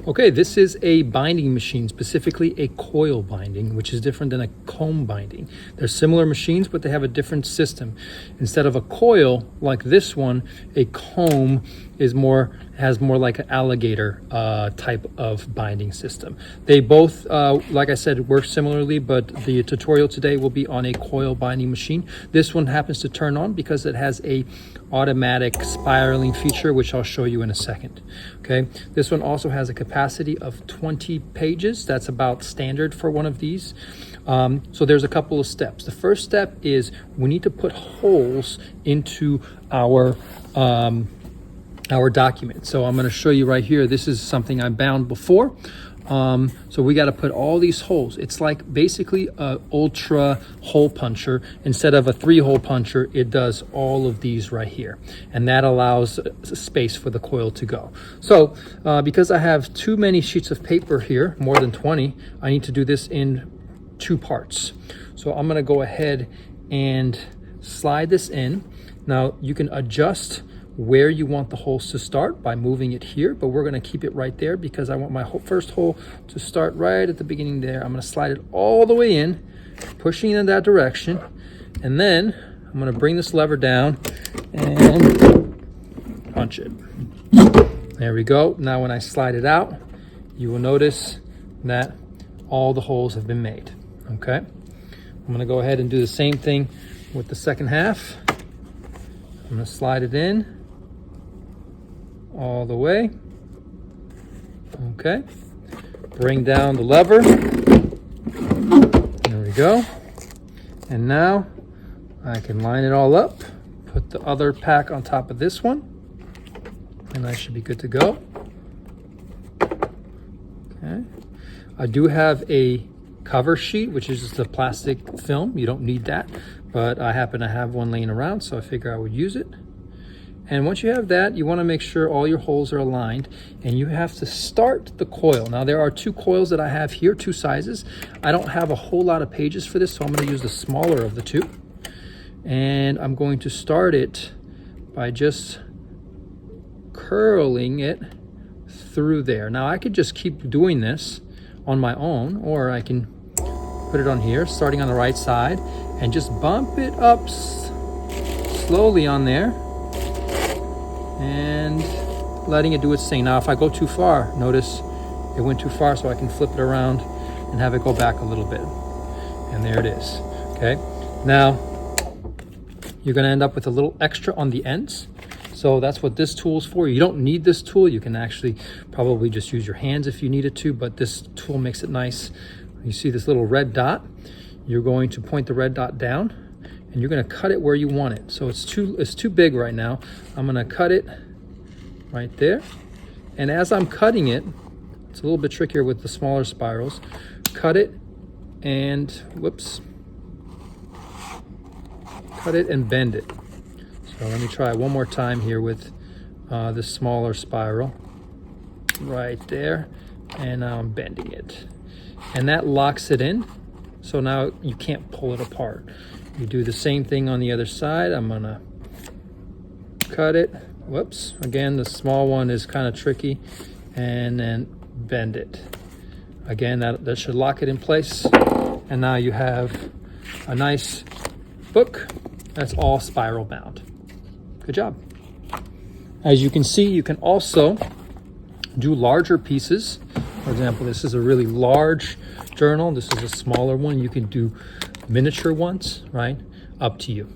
Okay, this is a binding machine, specifically a coil binding, which is different than a comb binding. They're similar machines, but they have a different system. Instead of a coil like this one, a comb has more like an alligator type of binding system. They both, like I said, work similarly, but the tutorial today will be on a coil binding machine. This one happens to turn on because it has a automatic spiraling feature, which I'll show you in a second. Okay, this one also has a capacity of 20 pages. That's about standard for one of these. So there's a couple of steps. The first step is we need to put holes into our document. So I'm going to show you right here. This is something I bound before. So we got to put all these holes. It's like basically a ultra hole puncher. Instead of a 3-hole puncher, it does all of these right here, and that allows space for the coil to go. So because I have too many sheets of paper here, more than 20, I need to do this in 2 parts. So I'm going to go ahead and slide this in. Now you can adjust where you want the holes to start by moving it here, but we're going to keep it right there because I want my first hole to start right at the beginning there. I'm going to slide it all the way in, pushing in that direction, and then I'm going to bring this lever down and punch it. There we go. Now when I slide it out, you will notice that all the holes have been made. Okay, I'm going to go ahead and do the same thing with the second half. I'm going to slide it in all the way. Okay, bring down the lever. There we go. And now I can line it all up, put the other pack on top of this one, and I should be good to go. Okay, I do have a cover sheet, which is just a plastic film. You don't need that, but I happen to have one laying around, so I figure I would use it. And once you have that, you want to make sure all your holes are aligned, and you have to start the coil. Now there are 2 coils that I have here, 2 sizes. I don't have a whole lot of pages for this, so I'm going to use the smaller of the 2. And I'm going to start it by just curling it through there. Now I could just keep doing this on my own, or I can put it on here, starting on the right side, and just bump it up slowly on there and letting it do its thing. Now if I go too far, notice it went too far, so I can flip it around and have it go back a little bit, and there it is. Okay, now you're going to end up with a little extra on the ends, so that's what this tool is for. You don't need this tool. You can actually probably just use your hands if you needed to, but this tool makes it nice. You see this little red dot? You're going to point the red dot down, and you're going to cut it where you want it. So it's too big right now. I'm going to cut it right there. And as I'm cutting it, it's a little bit trickier with the smaller spirals. Cut it and, whoops. Cut it and bend it. So let me try one more time here with the smaller spiral. Right there. And now I'm bending it. And that locks it in. So now you can't pull it apart. You do the same thing on the other side. I'm gonna cut it. Whoops. Again, the small one is kind of tricky. And then bend it. Again, that should lock it in place. And now you have a nice book that's all spiral bound. Good job. As you can see, you can also do larger pieces. For example, this is a really large journal. This is a smaller one. You can do miniature ones, right? Up to you.